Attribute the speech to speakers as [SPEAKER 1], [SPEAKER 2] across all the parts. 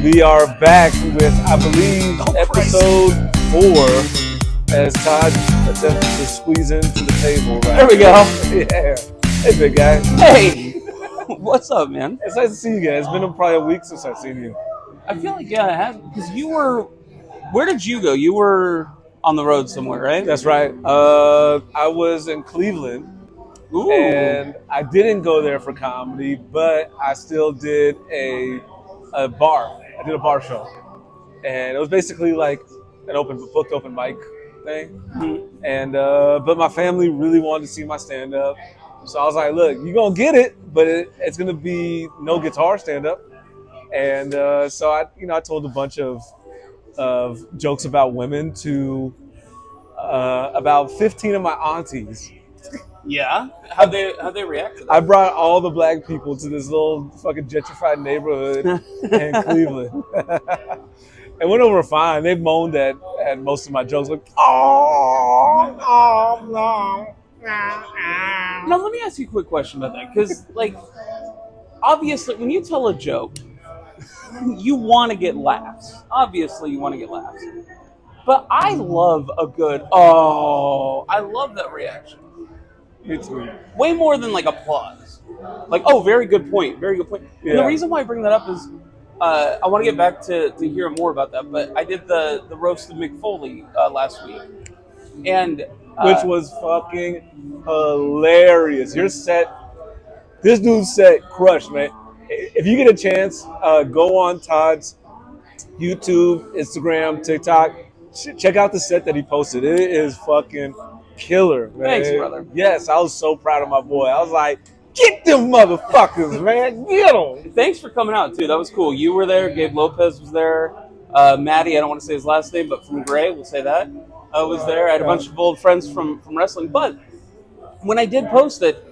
[SPEAKER 1] We are back with, I believe, episode 4 as Todd attempts to squeeze into the table. Right
[SPEAKER 2] There we go.
[SPEAKER 1] Yeah. Hey, big guy.
[SPEAKER 2] Hey, what's up, man?
[SPEAKER 1] It's nice to see you guys. It's been probably a week since I've seen you.
[SPEAKER 2] I feel like, yeah, it has, because you were, where did you go? You were on the road somewhere, right?
[SPEAKER 1] That's right. I was in Cleveland.
[SPEAKER 2] Ooh.
[SPEAKER 1] And I didn't go there for comedy, but I still did a bar. I did a bar show. And it was basically like an booked open mic thing.
[SPEAKER 2] Mm-hmm.
[SPEAKER 1] And but my family really wanted to see my stand-up. So I was like, look, you're going to get it, but it's going to be no guitar stand-up. And so I told a bunch of jokes about women to about 15 of my aunties.
[SPEAKER 2] Yeah? How'd they react to that?
[SPEAKER 1] I brought all the black people to this little fucking gentrified neighborhood in Cleveland. It went over fine. They moaned at most of my jokes, like, oh, no.
[SPEAKER 2] Now, let me ask you a quick question about that, because, like, obviously, when you tell a joke, you want to get laughs. Obviously, you want to get laughs. But I love a good, oh, I love that reaction.
[SPEAKER 1] Me too.
[SPEAKER 2] Way more than like applause. Like, oh, very good point. Very good point.
[SPEAKER 1] Yeah.
[SPEAKER 2] And the reason why I bring that up is I want to get back to hear more about that. But I did the roast of McFoley last week. And
[SPEAKER 1] which was fucking hilarious. Your set, this dude's set crushed, man. If you get a chance, go on Todd's YouTube, Instagram, TikTok. Check out the set that he posted. It is fucking killer, man.
[SPEAKER 2] Thanks, brother.
[SPEAKER 1] Yes, I was so proud of my boy. I was like, get them motherfuckers, man. Get them.
[SPEAKER 2] Thanks for coming out, too. That was cool. You were there. Gabe Lopez was there. Maddie, I don't want to say his last name, but from Gray, we'll say that, was there. I had a bunch of old friends from wrestling. But when I did post it,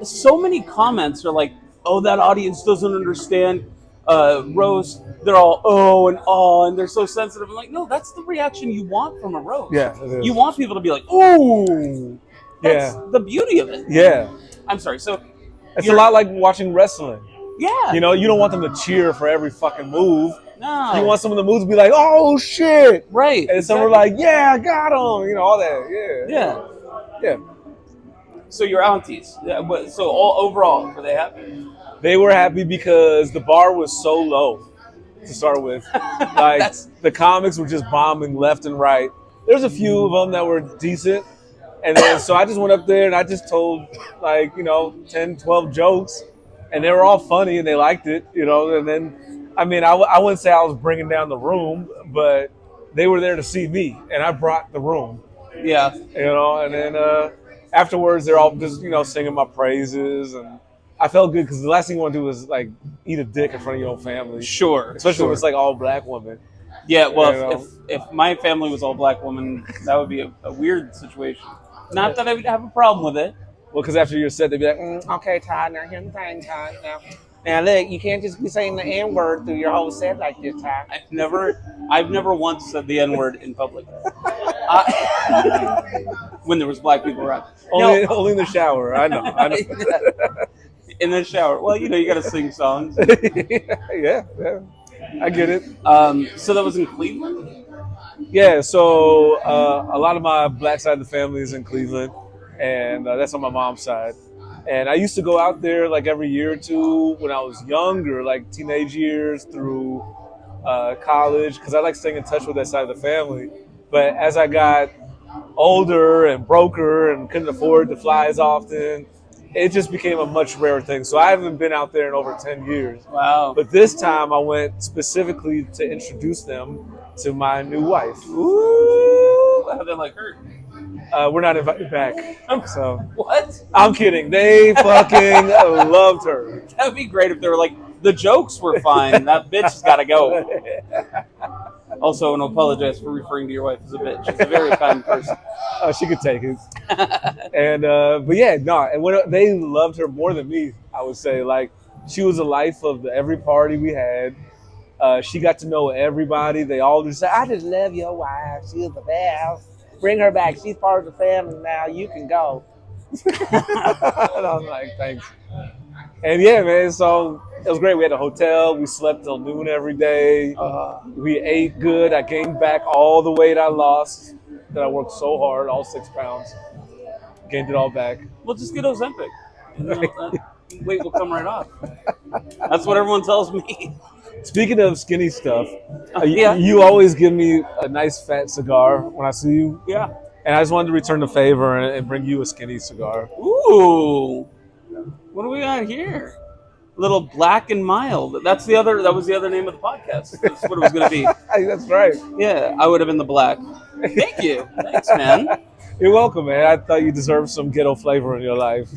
[SPEAKER 2] so many comments are like, oh, that audience doesn't understand roast. They're all and they're so sensitive. I'm like, no, that's the reaction you want from a roast.
[SPEAKER 1] Yeah, it is.
[SPEAKER 2] You want people to be like, ooh. That's the beauty of it.
[SPEAKER 1] Yeah.
[SPEAKER 2] I'm sorry. So
[SPEAKER 1] it's a lot like watching wrestling.
[SPEAKER 2] Yeah.
[SPEAKER 1] You know, you don't want them to cheer for every fucking move.
[SPEAKER 2] No.
[SPEAKER 1] You want some of the moves to be like, oh shit.
[SPEAKER 2] Right.
[SPEAKER 1] And some are like, yeah, I got him. You know, all that.
[SPEAKER 2] Yeah.
[SPEAKER 1] Yeah.
[SPEAKER 2] So your aunties. Yeah. So overall, were they happy?
[SPEAKER 1] They were happy because the bar was so low to start with. Like, the comics were just bombing left and right. There's a few of them that were decent. And then, so I just went up there and I just told, 10, 12 jokes. And they were all funny and they liked it, And then, I wouldn't say I was bringing down the room, but they were there to see me. And I brought the room.
[SPEAKER 2] Yeah.
[SPEAKER 1] And then afterwards, they're all just, singing my praises. And I felt good because the last thing you want to do is like eat a dick in front of your own family.
[SPEAKER 2] Sure.
[SPEAKER 1] Especially when it's like all black women.
[SPEAKER 2] Yeah, well, if my family was all black women, that would be a weird situation. Not that I would have a problem with it.
[SPEAKER 1] Well, because after your set, they'd be like, okay, Todd, now here's the thing, Todd. Now look, you can't just be saying the N-word through your whole set like this, Todd.
[SPEAKER 2] I've never once said the N-word in public. When there was black people around.
[SPEAKER 1] Only in the shower. I know.
[SPEAKER 2] In the shower. Well, you got to sing songs.
[SPEAKER 1] Yeah. I get it.
[SPEAKER 2] So that was in Cleveland?
[SPEAKER 1] Yeah, so a lot of my black side of the family is in Cleveland, and that's on my mom's side. And I used to go out there like every year or two when I was younger, like teenage years through college, because I like staying in touch with that side of the family. But as I got older and broker and couldn't afford to fly as often, it just became a much rarer thing. So I haven't been out there in over 10 years.
[SPEAKER 2] Wow.
[SPEAKER 1] But this time I went specifically to introduce them to my new wife.
[SPEAKER 2] Ooh. How'd they like her?
[SPEAKER 1] We're not invited back. So
[SPEAKER 2] What?
[SPEAKER 1] I'm kidding. They fucking loved her.
[SPEAKER 2] That would be great if they were like, the jokes were fine. That bitch has got to go. Also, I want to apologize for referring to your wife as a bitch. She's a very kind person.
[SPEAKER 1] She could take it. And but yeah, no. And when they loved her more than me, I would say. Like, she was the life of every party we had. She got to know everybody. They all just said, "I just love your wife. She's the best. Bring her back. She's part of the family now. You can go." And I was like, "Thanks." And yeah, man. So It was great. We had a hotel. We slept till noon every day. We ate good. I gained back all the weight I lost that I worked so hard, all 6 pounds. Gained it all back.
[SPEAKER 2] Well, just get Ozempic. And, weight will come right off. That's what everyone tells me.
[SPEAKER 1] Speaking of skinny stuff,
[SPEAKER 2] Yeah.
[SPEAKER 1] you always give me a nice fat cigar when I see you.
[SPEAKER 2] Yeah.
[SPEAKER 1] And I just wanted to return the favor and bring you a skinny cigar.
[SPEAKER 2] Ooh. What do we got here? A little Black and Mild. That was the other name of the podcast. That's what it was going to be.
[SPEAKER 1] That's right.
[SPEAKER 2] Yeah, I would have been the Black. Thank you. Thanks, man.
[SPEAKER 1] You're welcome, man. I thought you deserved some ghetto flavor in your life.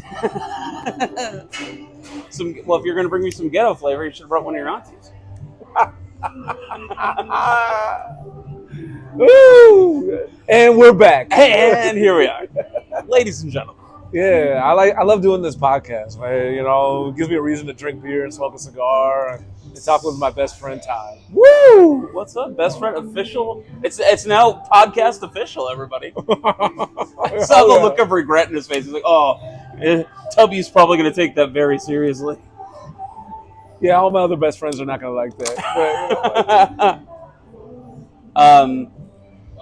[SPEAKER 2] Well, if you're going to bring me some ghetto flavor, you should have brought one of your aunties.
[SPEAKER 1] Woo! And we're back.
[SPEAKER 2] And here we are. Ladies and gentlemen.
[SPEAKER 1] Yeah, I love doing this podcast, man. You know, it gives me a reason to drink beer and smoke a cigar and talk with my best friend Todd.
[SPEAKER 2] Woo! What's up, best friend official? It's now podcast official, everybody. I saw the look of regret in his face. He's like, Tubby's probably going to take that very seriously.
[SPEAKER 1] Yeah, all my other best friends are not going to like that. But,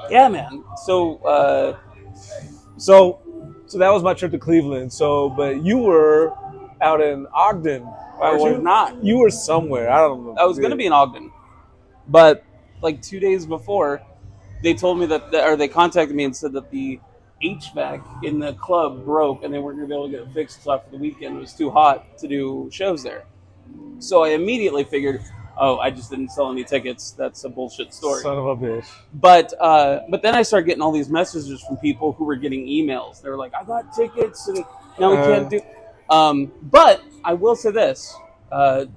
[SPEAKER 2] yeah, man. So
[SPEAKER 1] that was my trip to Cleveland. But you were out in Ogden.
[SPEAKER 2] I was not.
[SPEAKER 1] You were somewhere. I don't know.
[SPEAKER 2] I was going to be in Ogden, but like 2 days before, they told me or they contacted me and said that the HVAC in the club broke and they weren't going to be able to get it fixed until after the weekend. It was too hot to do shows there. So I immediately figured, I just didn't sell any tickets. That's a bullshit story.
[SPEAKER 1] Son of a bitch.
[SPEAKER 2] But then I started getting all these messages from people who were getting emails. They were like, I got tickets and now we can't do. But I will say this, to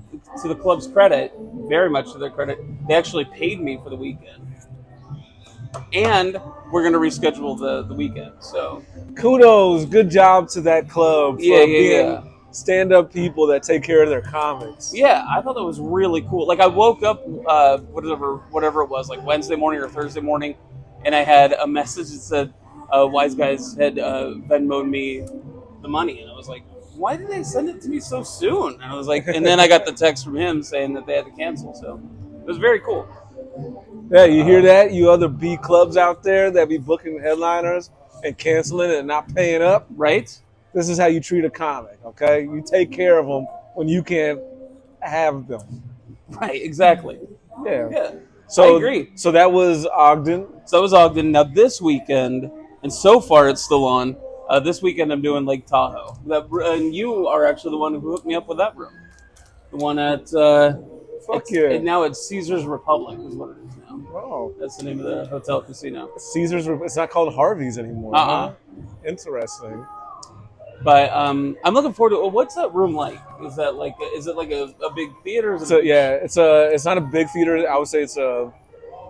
[SPEAKER 2] the club's credit, very much to their credit, they actually paid me for the weekend. And we're going to reschedule the weekend. So
[SPEAKER 1] kudos, good job to that club for being stand-up people that take care of their comics.
[SPEAKER 2] Yeah, I thought that was really cool. Like I woke up, whatever it was, like Wednesday morning or Thursday morning, and I had a message that said, "Wise Guys had Venmo'd me the money," and I was like, "Why did they send it to me so soon?" And I was like, and then I got the text from him saying that they had to cancel. So it was very cool.
[SPEAKER 1] Yeah, you hear that? You other B clubs out there that be booking headliners and canceling and not paying up,
[SPEAKER 2] right?
[SPEAKER 1] This is how you treat a comic, okay? You take care of them when you can't have them.
[SPEAKER 2] Right, exactly.
[SPEAKER 1] Yeah.
[SPEAKER 2] So I agree.
[SPEAKER 1] So that was Ogden.
[SPEAKER 2] Now this weekend, and so far it's still on, this weekend I'm doing Lake Tahoe. And you are actually the one who hooked me up with that room. The one at... And now it's Caesar's Republic is what it is now.
[SPEAKER 1] Oh.
[SPEAKER 2] That's the name of the hotel casino.
[SPEAKER 1] Caesar's... It's not called Harvey's anymore. Huh? Interesting.
[SPEAKER 2] But I'm looking forward to. What's that room like? Is it like a big theater?
[SPEAKER 1] It's not a big theater. I would say it's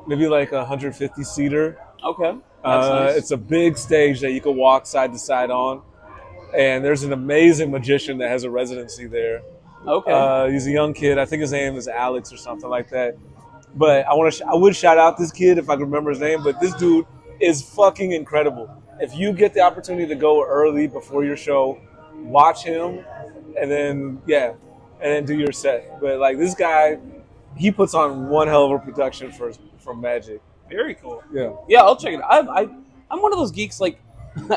[SPEAKER 1] maybe like 150 seater.
[SPEAKER 2] Okay. That's nice.
[SPEAKER 1] It's a big stage that you can walk side to side on, and there's an amazing magician that has a residency there.
[SPEAKER 2] Okay.
[SPEAKER 1] He's a young kid. I think his name is Alex or something like that. But I would shout out this kid if I could remember his name. But this dude is fucking incredible. If you get the opportunity to go early before your show, watch him, and then do your set. But like this guy, he puts on one hell of a production for magic.
[SPEAKER 2] Very cool.
[SPEAKER 1] Yeah,
[SPEAKER 2] I'll check it out. I'm one of those geeks. Like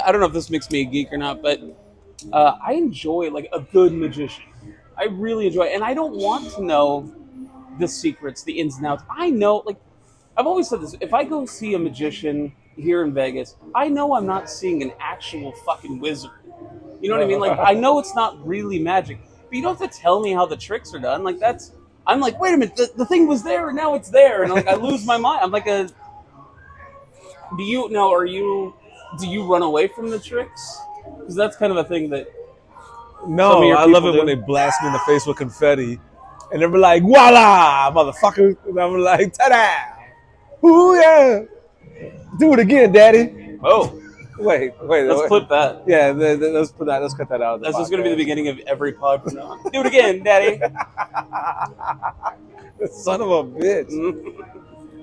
[SPEAKER 2] I don't know if this makes me a geek or not, but I enjoy like a good magician. I really enjoy it, and I don't want to know the secrets, the ins and outs. I know, like I've always said this: if I go see a magician here in Vegas, I know I'm not seeing an actual fucking wizard. You know what I mean? Like, I know it's not really magic, but you don't have to tell me how the tricks are done. Like, I'm like, wait a minute, the thing was there and now it's there. And like, I lose my mind. I'm like do you run away from the tricks? Because that's kind of a thing that.
[SPEAKER 1] No, I love it when they blast me in the face with confetti. And they're like, voila, motherfucker. And I'm like, ta-da. Ooh, yeah. Do it again, Daddy.
[SPEAKER 2] Oh,
[SPEAKER 1] wait.
[SPEAKER 2] Let's clip that.
[SPEAKER 1] Yeah, let's put that. Let's cut that out.
[SPEAKER 2] That's just going to be the beginning of every pod from now on. Do it again, Daddy.
[SPEAKER 1] Son of a bitch.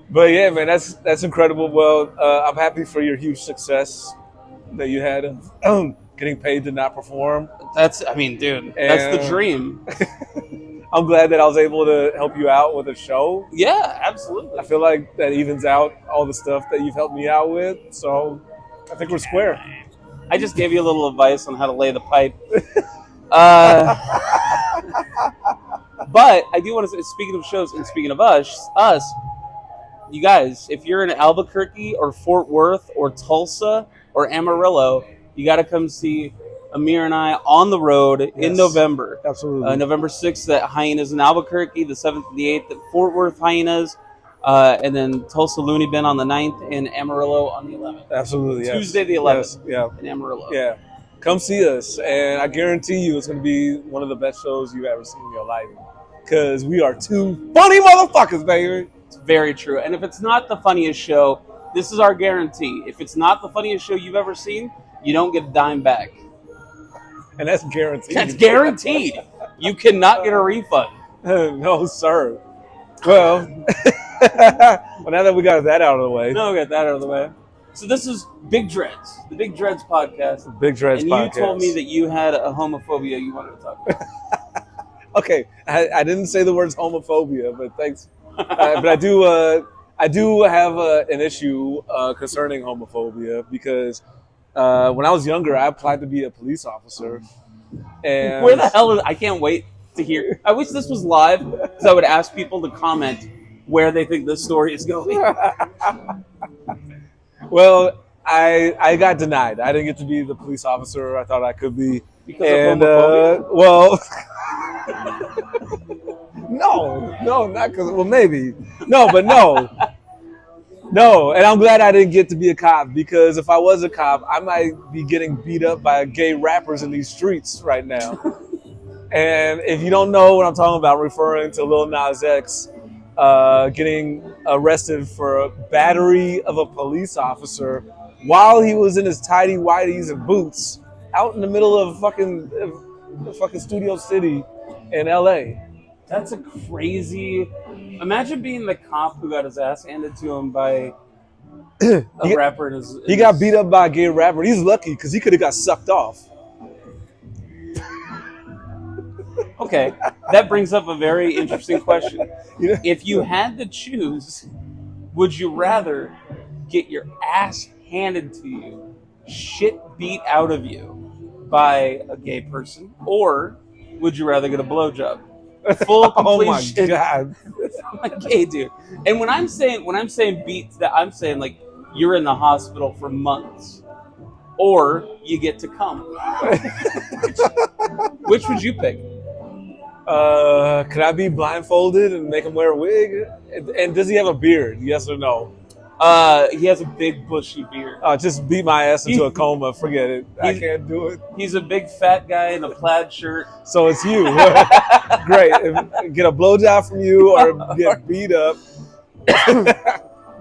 [SPEAKER 1] But yeah, man, that's incredible. Well, I'm happy for your huge success that you had of getting paid to not perform.
[SPEAKER 2] That's the dream.
[SPEAKER 1] I'm glad that I was able to help you out with a show.
[SPEAKER 2] Yeah, absolutely.
[SPEAKER 1] I feel like that evens out all the stuff that you've helped me out with. So I think we're square.
[SPEAKER 2] I just gave you a little advice on how to lay the pipe. Uh, but I do want to say, speaking of shows and speaking of us, you guys, if you're in Albuquerque or Fort Worth or Tulsa or Amarillo, you got to come see Amir and I on the road in November.
[SPEAKER 1] Absolutely.
[SPEAKER 2] November 6th at Hyenas in Albuquerque, the 7th and the 8th at Fort Worth Hyenas, and then Tulsa Looney Bin on the 9th and Amarillo on the 11th.
[SPEAKER 1] Absolutely, yes.
[SPEAKER 2] Tuesday the 11th
[SPEAKER 1] in
[SPEAKER 2] Amarillo.
[SPEAKER 1] Yeah. Come see us, and I guarantee you it's going to be one of the best shows you've ever seen in your life. Because we are two funny motherfuckers, baby.
[SPEAKER 2] It's very true. And if it's not the funniest show, this is our guarantee. If it's not the funniest show you've ever seen, you don't get a dime back.
[SPEAKER 1] And that's guaranteed.
[SPEAKER 2] That's guaranteed. You cannot get a refund.
[SPEAKER 1] No, sir. Well, now that we got that out of the way.
[SPEAKER 2] No, we got that out of the way. So this is Big Dreads, the Big Dreads podcast.
[SPEAKER 1] Big Dreads
[SPEAKER 2] and
[SPEAKER 1] podcast.
[SPEAKER 2] And you told me that you had a homophobia you wanted to talk about.
[SPEAKER 1] Okay, I didn't say the words homophobia, but thanks. But I do have an issue concerning homophobia because when I was younger, I applied to be a police officer. And
[SPEAKER 2] where the hell is? I can't wait to hear. I wish this was live because I would ask people to comment where they think this story is going.
[SPEAKER 1] Well, I got denied. I didn't get to be the police officer I thought I could be.
[SPEAKER 2] Because of homophobia?
[SPEAKER 1] Well, no, not because. Well, maybe. No, but no. No, and I'm glad I didn't get to be a cop because if I was a cop, I might be getting beat up by gay rappers in these streets right now. And if you don't know what I'm talking about, referring to Lil Nas X getting arrested for a battery of a police officer while he was in his tidy whities and boots out in the middle of fucking Studio City in LA.
[SPEAKER 2] That's a crazy. Imagine being the cop who got his ass handed to him by a rapper.
[SPEAKER 1] He got beat up by a gay rapper. He's lucky because he could have got sucked off.
[SPEAKER 2] Okay, that brings up a very interesting question. If you had to choose, would you rather get your ass handed to you, shit beat out of you by a gay person, or would you rather get a blowjob? Full complete
[SPEAKER 1] oh my
[SPEAKER 2] shit.
[SPEAKER 1] God.
[SPEAKER 2] I'm a gay dude. And when I'm saying beats, that I'm saying like you're in the hospital for months, or you get to come. Which would you pick?
[SPEAKER 1] Could I be blindfolded and make him wear a wig? And does he have a beard? Yes or no?
[SPEAKER 2] He has a big bushy beard.
[SPEAKER 1] Just beat my ass into a coma. Forget it. I can't do it.
[SPEAKER 2] He's a big fat guy in a plaid shirt.
[SPEAKER 1] So it's you. Great. Get a blowjob from you or get beat up.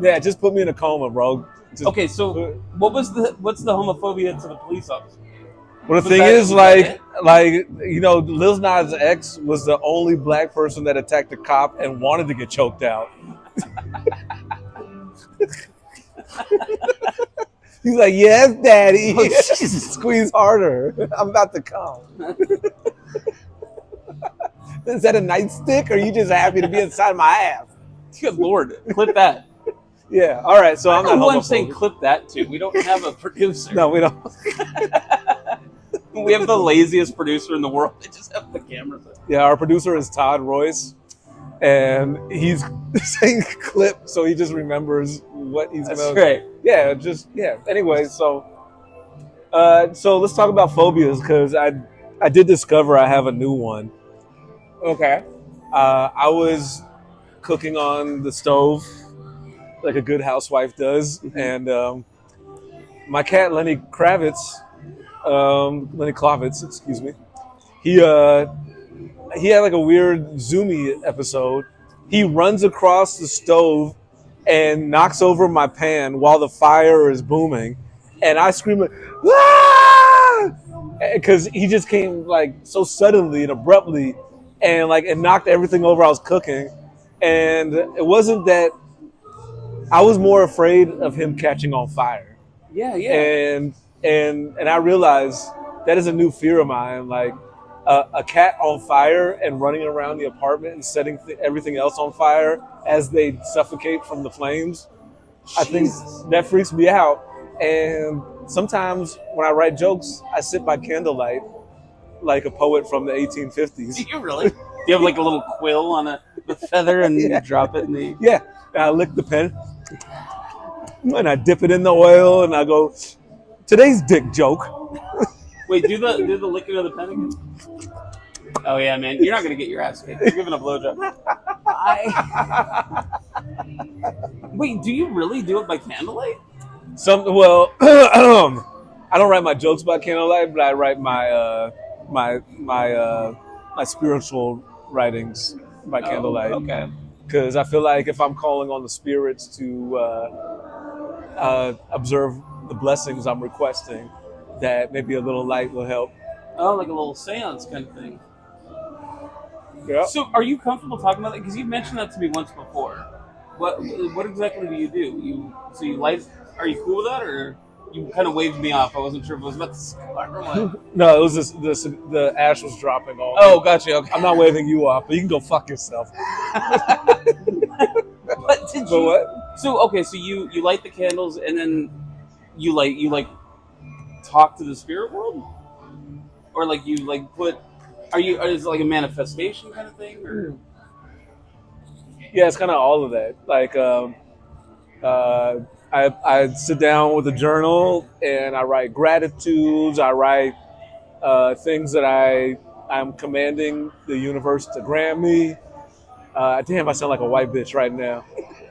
[SPEAKER 1] Yeah, just put me in a coma, bro.
[SPEAKER 2] Okay, so what's the homophobia to the police officer?
[SPEAKER 1] Well, the thing is, like Lil Nas X was the only black person that attacked a cop and wanted to get choked out. He's like, yes, daddy.
[SPEAKER 2] Oh, Jesus.
[SPEAKER 1] Squeeze harder. I'm about to come. Is that a nightstick or are you just happy to be inside my ass?
[SPEAKER 2] Good Lord. Clip that.
[SPEAKER 1] Yeah. All right. So I'm not homophobic.
[SPEAKER 2] I'm saying clip that too. We don't have a producer.
[SPEAKER 1] No, we don't.
[SPEAKER 2] We have the laziest producer in the world. They just have the cameras.
[SPEAKER 1] Yeah, our producer is Todd, Royce. And he's saying clip, so he just remembers what he's
[SPEAKER 2] That's
[SPEAKER 1] gonna.
[SPEAKER 2] Great.
[SPEAKER 1] Yeah, Anyway, so let's talk about phobias because I did discover I have a new one.
[SPEAKER 2] Okay.
[SPEAKER 1] I was cooking on the stove like a good housewife does, and my cat Lenny Kravitz, excuse me, he had like a weird Zoomy episode. He runs across the stove and knocks over my pan while the fire is booming. And I scream, ah! Because he just came like so suddenly and abruptly and like it knocked everything over I was cooking. And it wasn't that I was more afraid of him catching on fire.
[SPEAKER 2] Yeah.
[SPEAKER 1] And I realized that is a new fear of mine. Like, a cat on fire and running around the apartment and setting everything else on fire as they suffocate from the flames. I think
[SPEAKER 2] Jesus.
[SPEAKER 1] that freaks me out. And sometimes when I write jokes, I sit by candlelight like a poet from the 1850s.
[SPEAKER 2] Do you really? Do you have like a little quill on a feather and you drop it in the?
[SPEAKER 1] Yeah, and I lick the pen and I dip it in the oil and I go, today's dick joke.
[SPEAKER 2] Wait, do the licking of the pen again? Oh yeah, man, you're not gonna get your ass kicked. You're giving a blowjob. Wait, do you really do it by candlelight?
[SPEAKER 1] Well, I don't write my jokes by candlelight, but I write my my spiritual writings by candlelight.
[SPEAKER 2] Okay.
[SPEAKER 1] Because I feel like if I'm calling on the spirits to observe the blessings I'm requesting, that maybe a little light will help.
[SPEAKER 2] Oh, like a little seance kind of thing.
[SPEAKER 1] Yeah.
[SPEAKER 2] So, are you comfortable talking about that? Because you've mentioned that to me once before. What exactly do you do? You light? Are you cool with that, or you kind of waved me off? I wasn't sure if it was about to start or what.
[SPEAKER 1] No, it was just the ash was dropping on.
[SPEAKER 2] Oh, gotcha. Okay.
[SPEAKER 1] I'm not waving you off, but you can go fuck yourself.
[SPEAKER 2] But did you?
[SPEAKER 1] What?
[SPEAKER 2] So okay, so you light the candles and then you talk to the spirit world, or like you like put. Is it like a manifestation kind of thing, or?
[SPEAKER 1] Yeah, it's kind of all of that. Like, I sit down with a journal and I write gratitudes. I write things that I'm commanding the universe to grant me. Damn, I sound like a white bitch right now.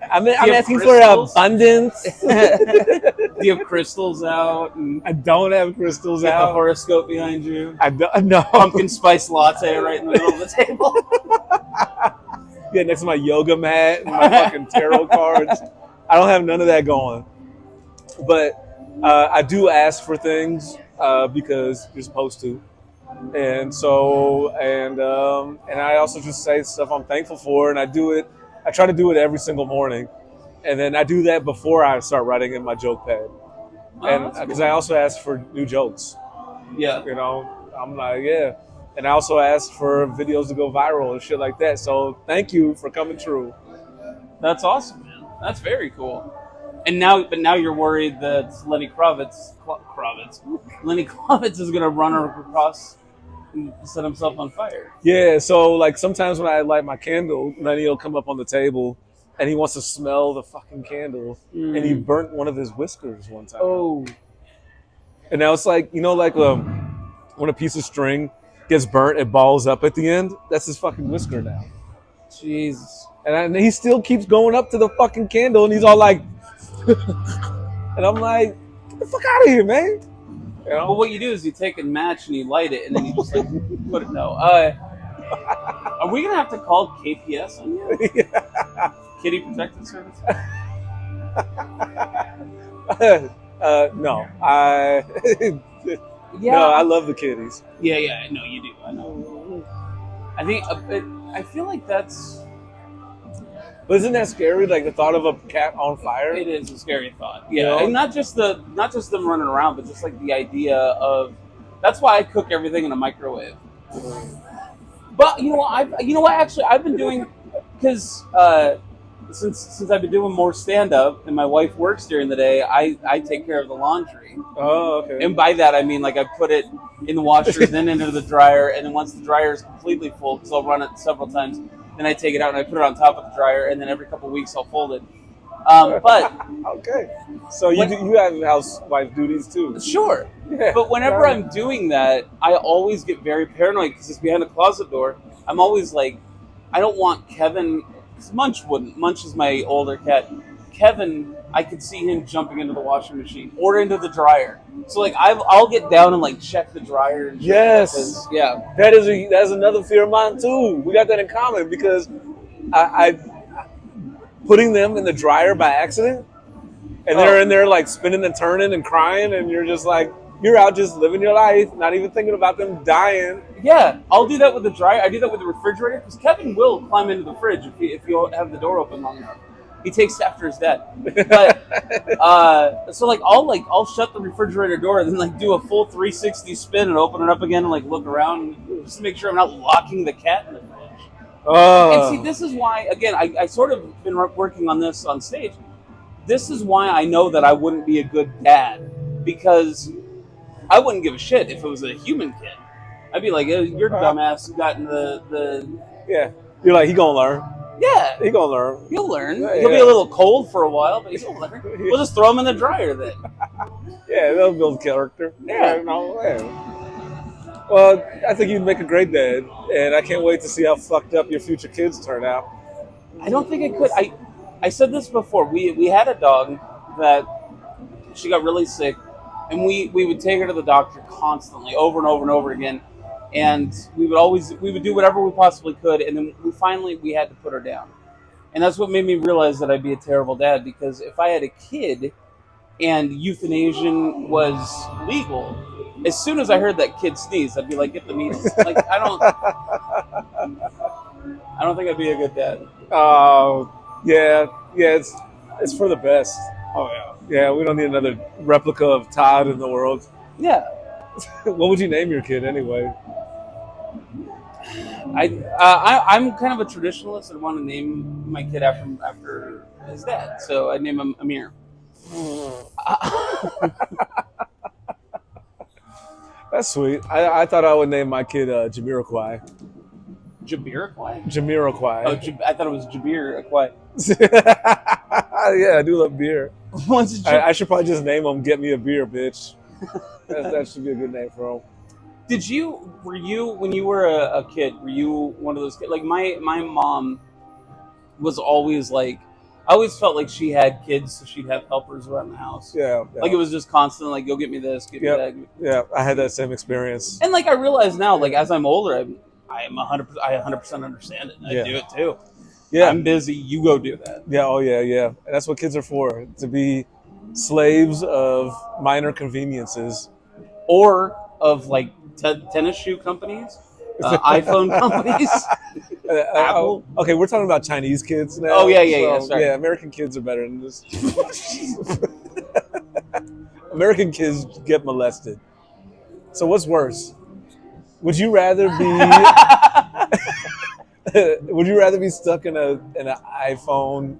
[SPEAKER 1] I'm asking for abundance.
[SPEAKER 2] Do you have crystals out? And
[SPEAKER 1] I don't have crystals
[SPEAKER 2] a
[SPEAKER 1] out.
[SPEAKER 2] horoscope behind you.
[SPEAKER 1] I don't. No.
[SPEAKER 2] Pumpkin spice latte right in the middle of the table.
[SPEAKER 1] Yeah, next to my yoga mat and my fucking tarot cards. I don't have none of that going. But I do ask for things because you're supposed to. And so, and I also just say stuff I'm thankful for, and I do it. I try to do it every single morning, and then I do that before I start writing in my joke pad, and because I also ask for new jokes.
[SPEAKER 2] Yeah,
[SPEAKER 1] you know, I'm like, yeah, and I also ask for videos to go viral and shit like that. So thank you for coming true.
[SPEAKER 2] That's awesome, man. That's very cool. And now you're worried that Lenny Kravitz is gonna run across and set himself on fire.
[SPEAKER 1] Yeah, so like sometimes when I light my candle, Lenny will come up on the table and he wants to smell the fucking candle, and he burnt one of his whiskers one time.
[SPEAKER 2] Oh.
[SPEAKER 1] And now it's like, you know, like when a piece of string gets burnt, it balls up at the end. That's his fucking whisker now.
[SPEAKER 2] Jesus.
[SPEAKER 1] And he still keeps going up to the fucking candle, and he's all like, and I'm like, get the fuck out of here, man. You know?
[SPEAKER 2] Well, what you do is you take a match and you light it, and then you just like put it. No. Are we gonna have to call KPS on you?
[SPEAKER 1] Yeah.
[SPEAKER 2] Kitty Protective Service?
[SPEAKER 1] No, no, I love the kitties.
[SPEAKER 2] Yeah, no, you do. I know. I think I feel like that's.
[SPEAKER 1] But isn't that scary? Like the thought of a cat on fire.
[SPEAKER 2] It is a scary thought. Yeah,
[SPEAKER 1] you know?
[SPEAKER 2] And not just them running around, but just like the idea of. That's why I cook everything in a microwave. But you know what? Actually, I've been doing because since I've been doing more stand up and my wife works during the day, I take care of the laundry.
[SPEAKER 1] Oh, okay.
[SPEAKER 2] And by that I mean like I put it in the washer, then into the dryer, and then once the dryer is completely full, because I'll run it several times, then I take it out and I put it on top of the dryer, and then every couple of weeks I'll fold it. But
[SPEAKER 1] okay, so you have housewife duties too.
[SPEAKER 2] Sure,
[SPEAKER 1] yeah.
[SPEAKER 2] But whenever I'm doing that, I always get very paranoid because it's behind a closet door. I'm always like, I don't want Kevin. Because Munch wouldn't. Munch is my older cat. Kevin, I could see him jumping into the washing machine or into the dryer. So like I'll get down and like check the dryer. And
[SPEAKER 1] yes,
[SPEAKER 2] yeah,
[SPEAKER 1] that's another fear of mine too. We got that in common because I putting them in the dryer by accident, and they're in there like spinning and turning and crying, and you're just like, you're out just living your life, not even thinking about them dying.
[SPEAKER 2] Yeah, I'll do that with the dryer. I do that with the refrigerator because Kevin will climb into the fridge if you have the door open long enough. He takes after his dad. But so I'll shut the refrigerator door and then like do a full 360 spin and open it up again and like look around just to make sure I'm not locking the cat in the fridge. And see, this is why, again, I sort of been working on this on stage. This is why I know that I wouldn't be a good dad, because I wouldn't give a shit if it was a human kid. I'd be like, your dumbass got in the
[SPEAKER 1] Yeah. You're like, he gonna learn.
[SPEAKER 2] Yeah.
[SPEAKER 1] He gonna learn.
[SPEAKER 2] He'll learn.
[SPEAKER 1] Yeah,
[SPEAKER 2] He'll be a little cold for a while, but he'll learn. We'll just throw him in the dryer then.
[SPEAKER 1] Yeah, they'll build character.
[SPEAKER 2] Yeah.
[SPEAKER 1] Well, I think you'd make a great dad, and I can't wait to see how fucked up your future kids turn out.
[SPEAKER 2] I don't think I could. I said this before. We had a dog that she got really sick, and we would take her to the doctor constantly, over and over and over again. And we would do whatever we possibly could, and then we had to put her down. And that's what made me realize that I'd be a terrible dad, because if I had a kid and euthanasia was legal, as soon as I heard that kid sneeze, I'd be like, get the needles. Like, I don't think I'd be a good dad.
[SPEAKER 1] Yeah, it's for the best.
[SPEAKER 2] Oh yeah.
[SPEAKER 1] Yeah, we don't need another replica of Todd in the world.
[SPEAKER 2] Yeah.
[SPEAKER 1] What would you name your kid anyway?
[SPEAKER 2] I'm kind of a traditionalist. I want to name my kid after his dad, so I name him Amir.
[SPEAKER 1] That's sweet. I thought I would name my kid Amiracle.
[SPEAKER 2] Jamiroquai? Oh, I thought it was Jabir-Aquai.
[SPEAKER 1] Yeah, I do love beer.
[SPEAKER 2] I
[SPEAKER 1] should probably just name him Get Me a Beer, bitch. That should be a good name for him.
[SPEAKER 2] Were you, when you were a kid, were you one of those kids? Like, my mom was always like, I always felt like she had kids, so she'd have helpers around the house.
[SPEAKER 1] Yeah.
[SPEAKER 2] Like, it was just constant, like, go get me this, get me that.
[SPEAKER 1] Yeah, I had that same experience.
[SPEAKER 2] And, like, I realize now, like, as I'm older, I 100% understand it. And I do it, too. Yeah. I'm busy, you go do that.
[SPEAKER 1] Yeah, oh, yeah. And that's what kids are for, to be slaves of minor conveniences.
[SPEAKER 2] Or of, like, tennis shoe companies, iPhone companies, Apple.
[SPEAKER 1] Okay, we're talking about Chinese kids now.
[SPEAKER 2] Oh, yeah. Sorry.
[SPEAKER 1] Yeah, American kids are better than this. American kids get molested. So what's worse? Would you rather be stuck in an iPhone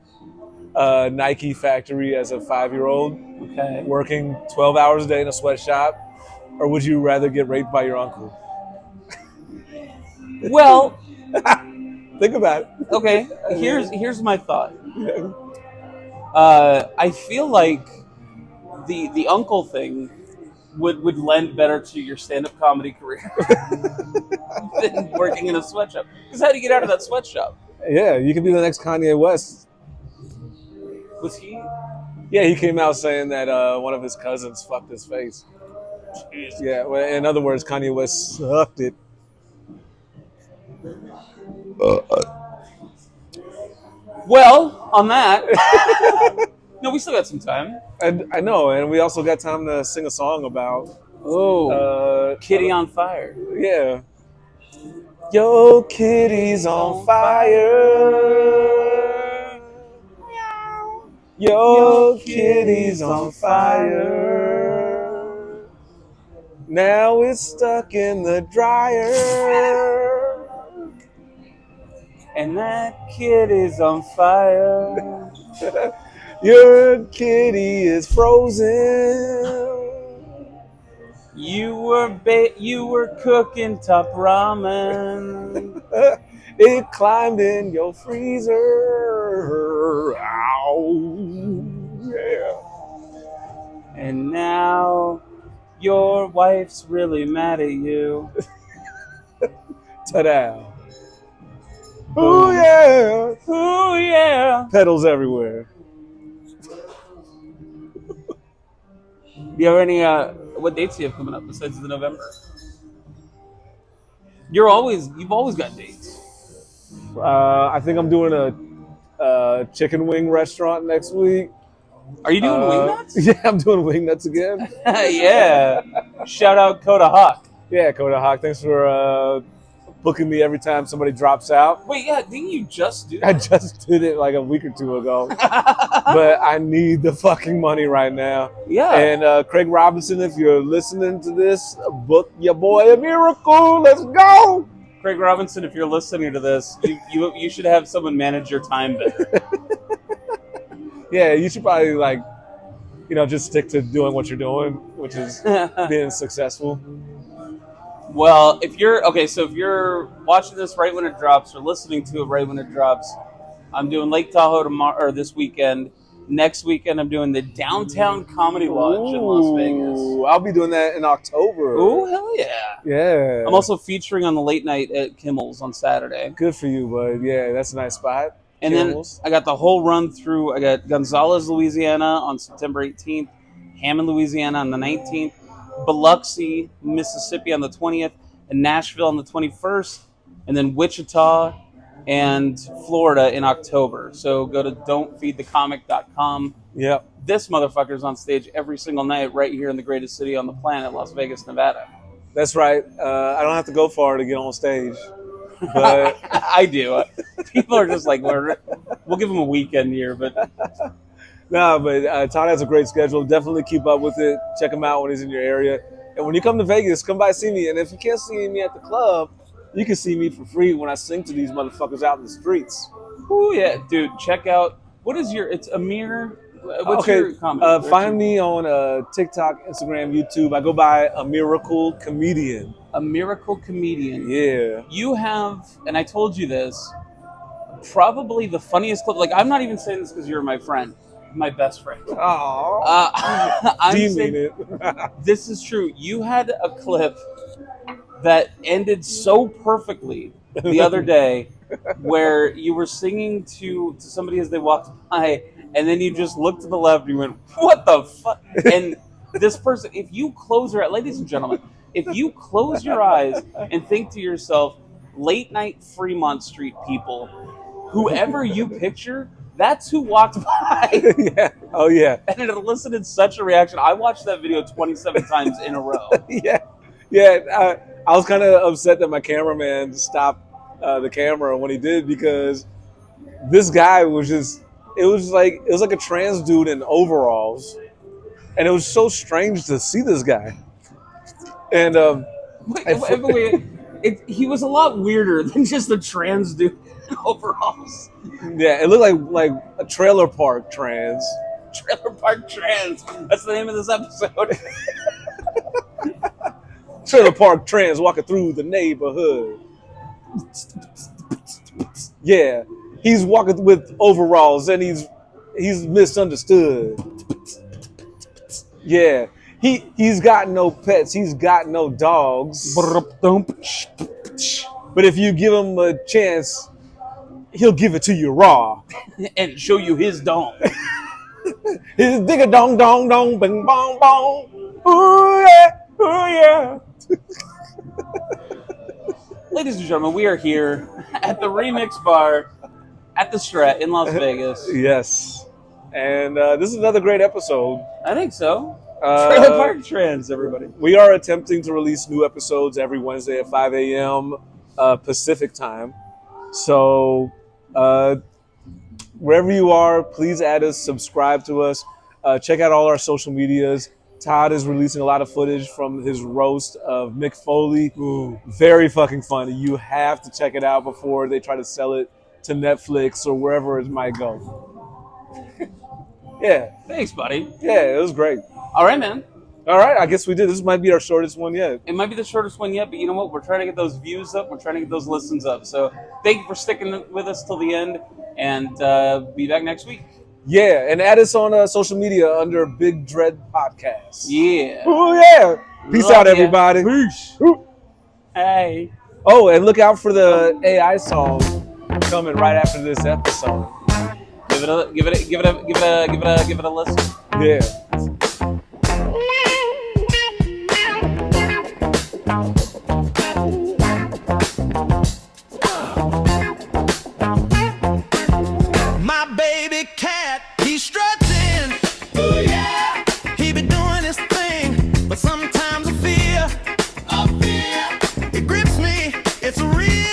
[SPEAKER 1] Nike factory as a 5-year-old,
[SPEAKER 2] okay,
[SPEAKER 1] working 12 hours a day in a sweatshop? Or would you rather get raped by your uncle?
[SPEAKER 2] Well,
[SPEAKER 1] think about it.
[SPEAKER 2] Okay, here's my thought. I feel like the uncle thing would lend better to your stand-up comedy career than working in a sweatshop. Because how do you get out of that sweatshop?
[SPEAKER 1] Yeah, you could be the next Kanye West.
[SPEAKER 2] Was he?
[SPEAKER 1] Yeah, he came out saying that one of his cousins fucked his face.
[SPEAKER 2] Jeez.
[SPEAKER 1] Yeah, well, in other words, Kanye West sucked it.
[SPEAKER 2] Well, on that, no, we still got some time.
[SPEAKER 1] I know, and we also got time to sing a song about
[SPEAKER 2] Kitty on Fire.
[SPEAKER 1] Yeah. Yo, kitty's on fire. Yo, kitty's on fire. Now it's stuck in the dryer.
[SPEAKER 2] And that kitty's on fire.
[SPEAKER 1] Your kitty is frozen.
[SPEAKER 2] You were cooking top ramen.
[SPEAKER 1] It climbed in your freezer. Ow. Yeah.
[SPEAKER 2] And now your wife's really mad at you.
[SPEAKER 1] Ta-da. Ooh, yeah.
[SPEAKER 2] Ooh, yeah.
[SPEAKER 1] Pedals everywhere.
[SPEAKER 2] Do you have any, what dates do you have coming up besides the November? You've always got dates.
[SPEAKER 1] I think I'm doing a chicken wing restaurant next week.
[SPEAKER 2] Are you doing wing nuts?
[SPEAKER 1] Yeah, I'm doing wing nuts again.
[SPEAKER 2] Yeah. Shout out Coda Hawk.
[SPEAKER 1] Yeah, Coda Hawk. Thanks for booking me every time somebody drops out.
[SPEAKER 2] Wait, yeah, didn't you just do
[SPEAKER 1] I
[SPEAKER 2] that?
[SPEAKER 1] just did it like a week or two ago. But I need the fucking money right now.
[SPEAKER 2] Yeah.
[SPEAKER 1] And Craig Robinson, if you're listening to this, book your boy Amiracle. Let's go.
[SPEAKER 2] Craig Robinson, if you're listening to this, you should have someone manage your time better.
[SPEAKER 1] Yeah, you should probably just stick to doing what you're doing, which is being successful.
[SPEAKER 2] Well, if you're watching this right when it drops or listening to it right when it drops, I'm doing Lake Tahoe tomorrow or this weekend. Next weekend, I'm doing the Downtown Comedy Lodge in Las Vegas.
[SPEAKER 1] I'll be doing that in October.
[SPEAKER 2] Ooh, hell yeah.
[SPEAKER 1] Yeah.
[SPEAKER 2] I'm also featuring on the late night at Kimmel's on Saturday.
[SPEAKER 1] Good for you, bud. Yeah, that's a nice spot.
[SPEAKER 2] And
[SPEAKER 1] Kimmel's.
[SPEAKER 2] then I got the whole run through. I got Gonzales, Louisiana on September 18th, Hammond, Louisiana on the 19th, Biloxi, Mississippi on the 20th, and Nashville on the 21st, and then Wichita and Florida in October. So go to don'tfeedthecomic.com.
[SPEAKER 1] Yep.
[SPEAKER 2] This motherfucker's on stage every single night right here in the greatest city on the planet, Las Vegas, Nevada.
[SPEAKER 1] That's right. I don't have to go far to get on stage. But
[SPEAKER 2] I do. People are just like, we'll give him a weekend here, but
[SPEAKER 1] no, but Todd has a great schedule. Definitely keep up with it. Check him out when he's in your area. And when you come to Vegas, come by and see me. And if you can't see me at the club, you can see me for free when I sing to these motherfuckers out in the streets.
[SPEAKER 2] Oh yeah, dude! Check out it's Amir. What's your comment?
[SPEAKER 1] Find me on TikTok, Instagram, YouTube. I go by Amiracle Comedian.
[SPEAKER 2] Amiracle Comedian.
[SPEAKER 1] Yeah.
[SPEAKER 2] You have, and I told you this, probably the funniest clip. Like, I'm not even saying this because you're my friend, my best friend.
[SPEAKER 1] Oh. Do you mean it?
[SPEAKER 2] This is true. You had a clip that ended so perfectly the other day where you were singing to somebody as they walked by, and then you just looked to the left and you went, what the fuck? And this person, if you close your eyes, ladies and gentlemen, if you close your eyes and think to yourself, late night Fremont Street people, whoever you picture, that's who walked by.
[SPEAKER 1] Yeah. Oh, yeah.
[SPEAKER 2] And it elicited such a reaction. I watched that video 27 times in a row.
[SPEAKER 1] Yeah. Yeah. I was kind of upset that my cameraman stopped the camera when he did, because this guy was just, it was like a trans dude in overalls. And it was so strange to see this guy. And
[SPEAKER 2] wait. He was a lot weirder than just a trans dude in overalls.
[SPEAKER 1] Yeah, it looked like a trailer park trans.
[SPEAKER 2] Trailer park trans. That's the name of this episode.
[SPEAKER 1] Trailer park trans walking through the neighborhood. Yeah, he's walking with overalls and he's misunderstood. Yeah, he's got no pets. He's got no dogs. But if you give him a chance, he'll give it to you raw
[SPEAKER 2] and show you his dong.
[SPEAKER 1] His digga dong dong dong bing bong bong. Ooh yeah, ooh yeah.
[SPEAKER 2] Ladies and gentlemen, we are here at the Remix Bar at the Strat in Las Vegas.
[SPEAKER 1] Yes. And this is another great episode.
[SPEAKER 2] I think so. Trailer Park Trans, everybody.
[SPEAKER 1] We are attempting to release new episodes every Wednesday at 5 a.m. Pacific time. So wherever you are, please add us, subscribe to us. Check out all our social medias. Todd is releasing a lot of footage from his roast of Mick Foley. Ooh, very fucking funny. You have to check it out before they try to sell it to Netflix or wherever it might go. Yeah.
[SPEAKER 2] Thanks, buddy.
[SPEAKER 1] Yeah, it was great.
[SPEAKER 2] All right, man.
[SPEAKER 1] All right, I guess we did. This might be our shortest one yet.
[SPEAKER 2] It might be the shortest one yet, but you know what? We're trying to get those views up. We're trying to get those listens up. So thank you for sticking with us till the end, and be back next week.
[SPEAKER 1] Yeah, and add us on social media under Big Dread Podcast.
[SPEAKER 2] Yeah.
[SPEAKER 1] Oh, yeah. Peace out, everybody.
[SPEAKER 2] Peace.
[SPEAKER 1] Ooh.
[SPEAKER 2] Hey.
[SPEAKER 1] Oh, and look out for the AI song coming right after this episode.
[SPEAKER 2] Give it a listen.
[SPEAKER 1] Yeah.
[SPEAKER 3] My baby cat, he's strutting. Ooh, yeah. He been doing his thing, but sometimes I fear. It grips me. It's a real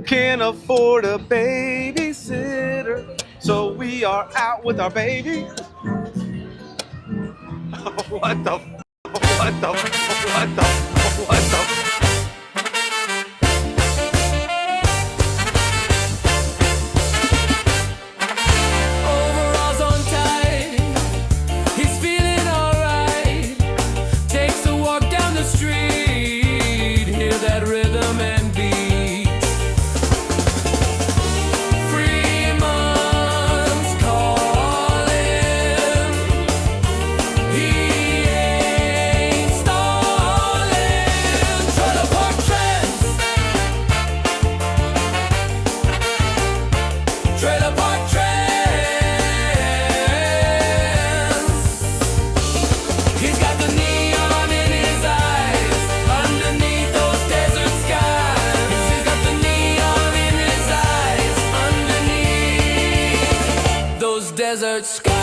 [SPEAKER 4] can't afford a babysitter, so we are out with our baby. What the? What the? What the? What the?
[SPEAKER 3] Overalls on tight, he's feeling alright. Takes a walk down the street, hear that rhythm and beat. Freeman's calling, he ain't stalling. Trailer park trends, trailer park trends. He's got the neon in his eyes, underneath those desert skies. He's got the neon in his eyes, underneath those desert skies.